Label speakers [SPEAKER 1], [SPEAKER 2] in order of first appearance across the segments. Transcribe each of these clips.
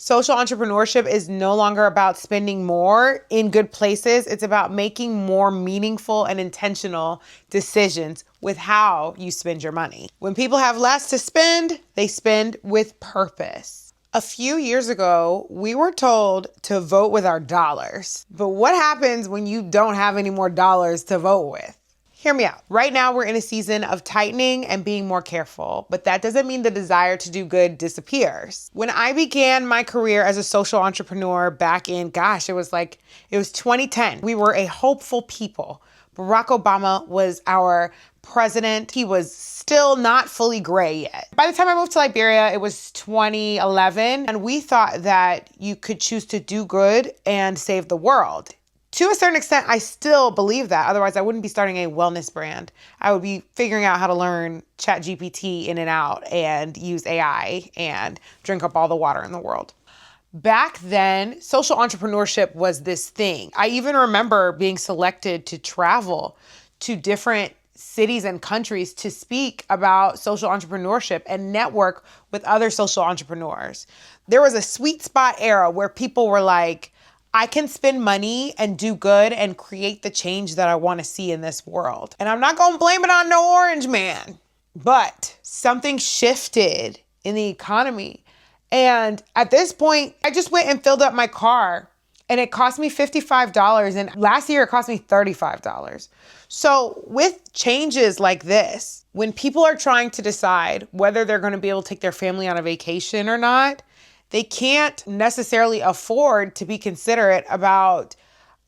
[SPEAKER 1] Social entrepreneurship is no longer about spending more in good places. It's about making more meaningful and intentional decisions with how you spend your money. When people have less to spend, they spend with purpose. A few years ago, we were told to vote with our dollars. But what happens when you don't have any more dollars to vote with? Hear me out. Right now, we're in a season of tightening and being more careful, but that doesn't mean the desire to do good disappears. When I began my career as a social entrepreneur back in, it was 2010. We were a hopeful people. Barack Obama was our president. He was still not fully gray yet. By the time I moved to Liberia, it was 2011, and we thought that you could choose to do good and save the world. To a certain extent, I still believe that. Otherwise, I wouldn't be starting a wellness brand. I would be figuring out how to learn ChatGPT in and out and use AI and drink up all the water in the world. Back then, social entrepreneurship was this thing. I even remember being selected to travel to different cities and countries to speak about social entrepreneurship and network with other social entrepreneurs. There was a sweet spot era where people were like, I can spend money and do good and create the change that I want to see in this world. And I'm not going to blame it on no orange man, but something shifted in the economy. And at this point, I just went and filled up my car and it cost me $55. And last year it cost me $35. So with changes like this, when people are trying to decide whether they're going to be able to take their family on a vacation or not, they can't necessarily afford to be considerate about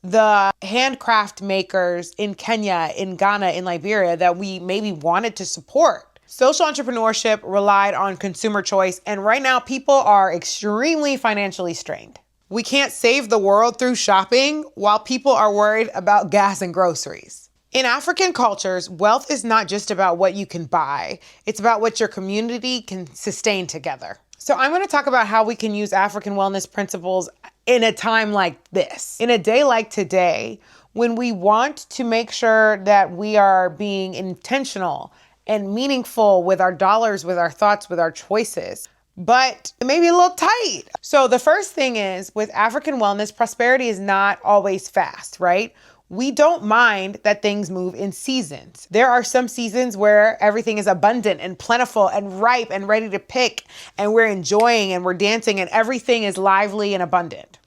[SPEAKER 1] the handcraft makers in Kenya, in Ghana, in Liberia that we maybe wanted to support. Social entrepreneurship relied on consumer choice, and right now people are extremely financially strained. We can't save the world through shopping while people are worried about gas and groceries. In African cultures, wealth is not just about what you can buy. It's about what your community can sustain together. So I'm going to talk about how we can use African wellness principles in a time like this, in a day like today, when we want to make sure that we are being intentional and meaningful with our dollars, with our thoughts, with our choices, but it may be a little tight. So the first thing is, with African wellness, prosperity is not always fast, right? We don't mind that things move in seasons. There are some seasons where everything is abundant and plentiful and ripe and ready to pick, and we're enjoying and we're dancing and everything is lively and abundant.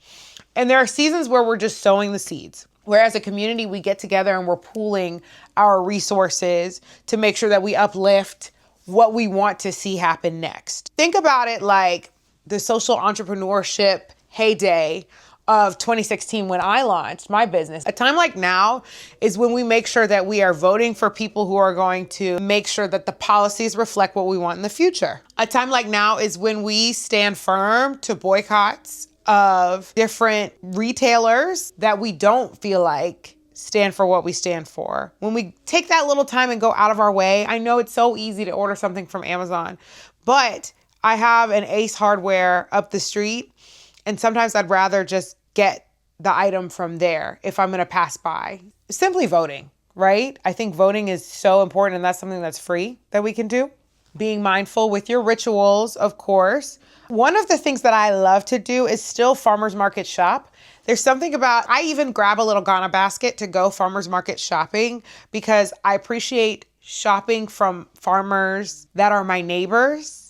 [SPEAKER 1] And there are seasons where we're just sowing the seeds, where as a community we get together and we're pooling our resources to make sure that we uplift what we want to see happen next. Think about it like the social entrepreneurship heyday of 2016 when I launched my business. A time like now is when we make sure that we are voting for people who are going to make sure that the policies reflect what we want in the future. A time like now is when we stand firm to boycotts of different retailers that we don't feel like stand for what we stand for. When we take that little time and go out of our way, I know it's so easy to order something from Amazon, but I have an Ace Hardware up the street, and sometimes I'd rather just get the item from there if I'm going to pass by. Simply voting, right? I think voting is so important, and that's something that's free that we can do. Being mindful with your rituals, of course. One of the things that I love to do is still farmers market shop. There's something about, I even grab a little Ghana basket to go farmers market shopping because I appreciate shopping from farmers that are my neighbors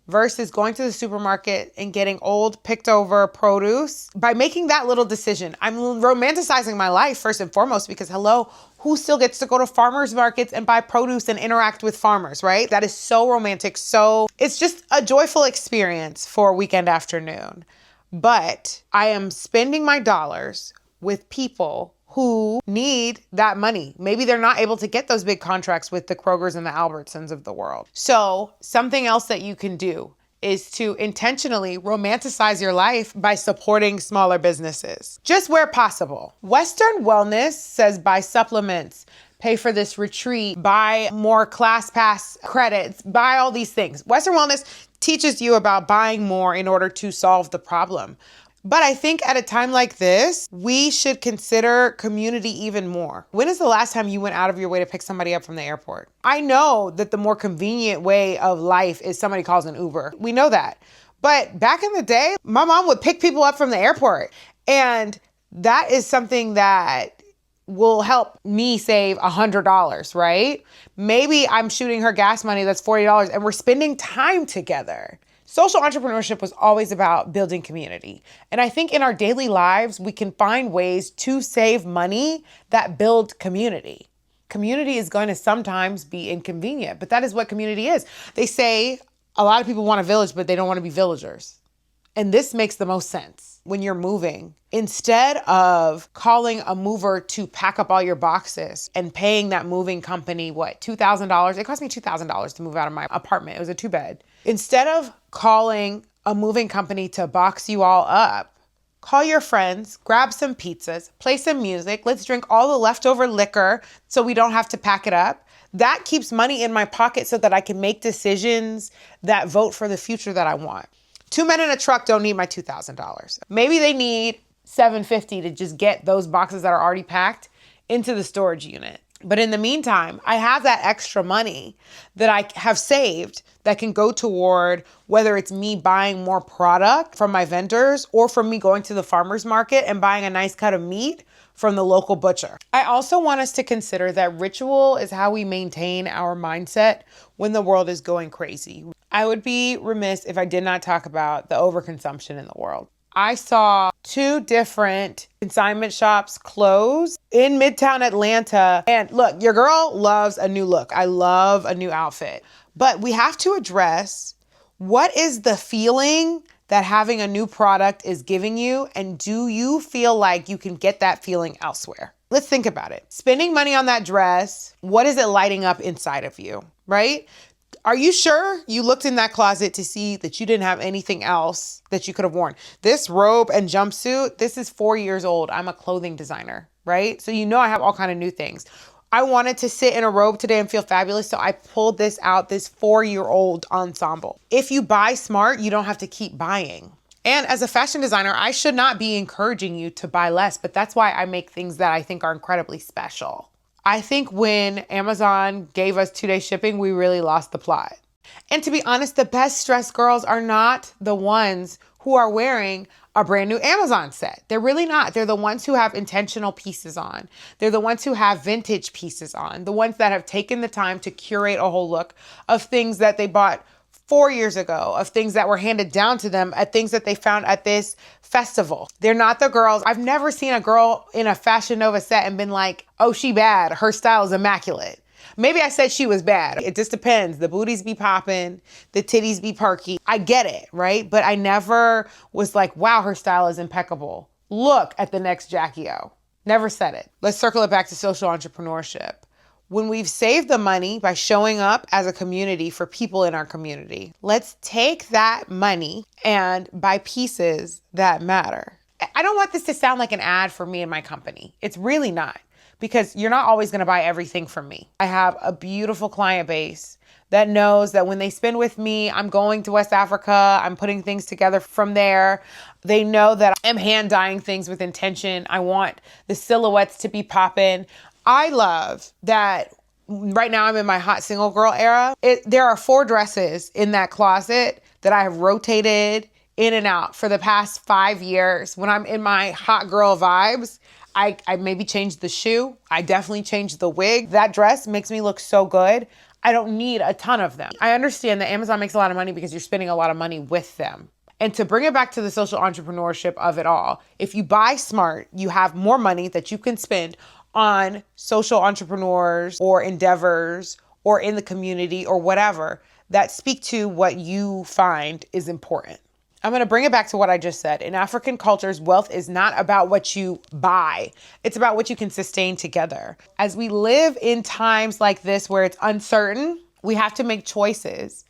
[SPEAKER 1] versus going to the supermarket and getting old, picked over produce. By making that little decision, I'm romanticizing my life first and foremost because hello, who still gets to go to farmers markets and buy produce and interact with farmers, right? That is so romantic. So it's just a joyful experience for a weekend afternoon. But I am spending my dollars with people who need that money. Maybe they're not able to get those big contracts with the Krogers and the Albertsons of the world. So something else that you can do is to intentionally romanticize your life by supporting smaller businesses, just where possible. Western wellness says buy supplements, pay for this retreat, buy more ClassPass credits, buy all these things. Western wellness teaches you about buying more in order to solve the problem. But I think at a time like this, we should consider community even more. When is the last time you went out of your way to pick somebody up from the airport? I know that the more convenient way of life is somebody calls an Uber. We know that. But back in the day, my mom would pick people up from the airport. And that is something that will help me save $100, right? Maybe I'm shooting her gas money that's $40 and we're spending time together. Social entrepreneurship was always about building community. And I think in our daily lives, we can find ways to save money that build community. Community is going to sometimes be inconvenient, but that is what community is. They say a lot of people want a village, but they don't want to be villagers. And this makes the most sense when you're moving. Instead of calling a mover to pack up all your boxes and paying that moving company, $2,000? It cost me $2,000 to move out of my apartment. It was a 2-bed. Instead of calling a moving company to box you all up, call your friends, grab some pizzas, play some music. Let's drink all the leftover liquor so we don't have to pack it up. That keeps money in my pocket so that I can make decisions that vote for the future that I want. 2 men in a truck don't need my $2,000. Maybe they need $750 to just get those boxes that are already packed into the storage unit. But in the meantime, I have that extra money that I have saved that can go toward whether it's me buying more product from my vendors or from me going to the farmer's market and buying a nice cut of meat from the local butcher. I also want us to consider that ritual is how we maintain our mindset when the world is going crazy. I would be remiss if I did not talk about the overconsumption in the world. I saw 2 different consignment shops close in Midtown Atlanta. And look, your girl loves a new look. I love a new outfit. But we have to address, what is the feeling that having a new product is giving you? And do you feel like you can get that feeling elsewhere? Let's think about it. Spending money on that dress, what is it lighting up inside of you, right? Are you sure you looked in that closet to see that you didn't have anything else that you could have worn? This robe and jumpsuit, this is 4 years old. I'm a clothing designer, right? So you know I have all kind of new things. I wanted to sit in a robe today and feel fabulous, so I pulled this out, this 4-year-old ensemble. If you buy smart, you don't have to keep buying. And as a fashion designer, I should not be encouraging you to buy less, but that's why I make things that I think are incredibly special. I think when Amazon gave us 2-day shipping, we really lost the plot. And to be honest, the best dressed girls are not the ones who are wearing a brand new Amazon set. They're really not. They're the ones who have intentional pieces on. They're the ones who have vintage pieces on. The ones that have taken the time to curate a whole look of things that they bought 4 years ago, of things that were handed down to them, at things that they found at this festival. They're not the girls. I've never seen a girl in a Fashion Nova set and been like, oh, she bad. Her style is immaculate. Maybe I said she was bad. It just depends. The booties be popping, the titties be perky. I get it, right? But I never was like, wow, her style is impeccable. Look at the next Jackie O. Never said it. Let's circle it back to social entrepreneurship. When we've saved the money by showing up as a community for people in our community, let's take that money and buy pieces that matter. I don't want this to sound like an ad for me and my company. It's really not, because you're not always going to buy everything from me. I have a beautiful client base that knows that when they spend with me, I'm going to West Africa, I'm putting things together from there. They know that I'm hand dyeing things with intention. I want the silhouettes to be popping. I love that right now I'm in my hot single girl era. There are 4 dresses in that closet that I have rotated in and out for the past 5 years. When I'm in my hot girl vibes, I maybe changed the shoe. I definitely changed the wig. That dress makes me look so good. I don't need a ton of them. I understand that Amazon makes a lot of money because you're spending a lot of money with them. And to bring it back to the social entrepreneurship of it all, if you buy smart, you have more money that you can spend on social entrepreneurs or endeavors or in the community or whatever that speak to what you find is important. I'm going to bring it back to what I just said. In African cultures, wealth is not about what you buy. It's about what you can sustain together. As we live in times like this where it's uncertain, we have to make choices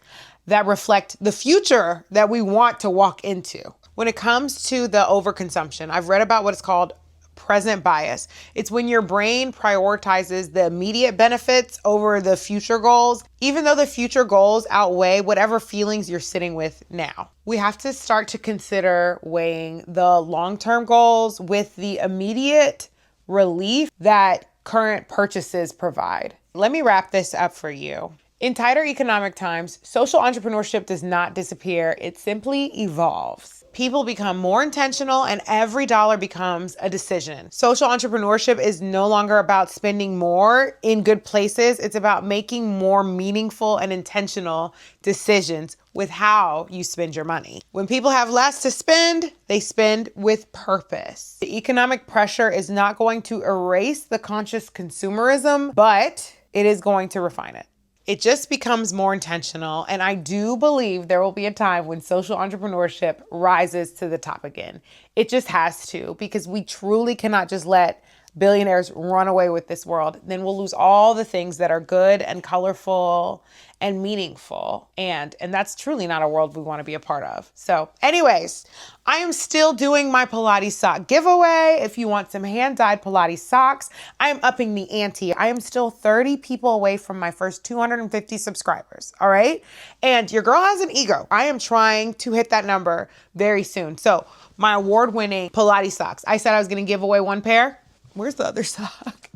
[SPEAKER 1] that reflect the future that we want to walk into. When it comes to the overconsumption, I've read about what it's called present bias. It's when your brain prioritizes the immediate benefits over the future goals, even though the future goals outweigh whatever feelings you're sitting with now. We have to start to consider weighing the long-term goals with the immediate relief that current purchases provide. Let me wrap this up for you. In tighter economic times, social entrepreneurship does not disappear, it simply evolves. People become more intentional and every dollar becomes a decision. Social entrepreneurship is no longer about spending more in good places. It's about making more meaningful and intentional decisions with how you spend your money. When people have less to spend, they spend with purpose. The economic pressure is not going to erase the conscious consumerism, but it is going to refine it. It just becomes more intentional. And I do believe there will be a time when social entrepreneurship rises to the top again. It just has to, because we truly cannot just let billionaires run away with this world. Then we'll lose all the things that are good and colorful and meaningful. And that's truly not a world we want to be a part of. So anyways, I am still doing my Pilates sock giveaway. If you want some hand-dyed Pilates socks, I am upping the ante. I am still 30 people away from my first 250 subscribers. All right. And your girl has an ego. I am trying to hit that number very soon. So my award-winning Pilates socks, I said I was going to give away one pair. Where's the other sock?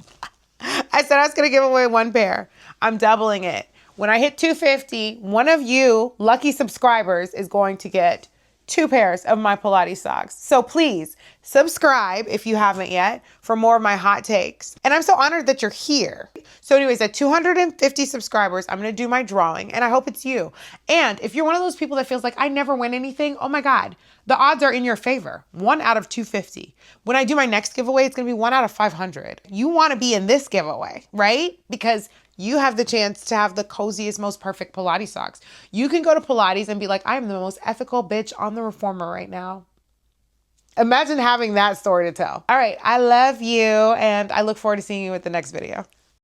[SPEAKER 1] I said I was going to give away one pair. I'm doubling it. When I hit 250, one of you lucky subscribers is going to get 2 pairs of my Pilates socks. So please subscribe if you haven't yet for more of my hot takes. And I'm so honored that you're here. So anyways, at 250 subscribers, I'm going to do my drawing and I hope it's you. And if you're one of those people that feels like I never win anything, oh my God, the odds are in your favor. 1 out of 250. When I do my next giveaway, it's going to be 1 out of 500. You want to be in this giveaway, right? Because you have the chance to have the coziest, most perfect Pilates socks. You can go to Pilates and be like, I am the most ethical bitch on the reformer right now. Imagine having that story to tell. All right, I love you and I look forward to seeing you with the next video.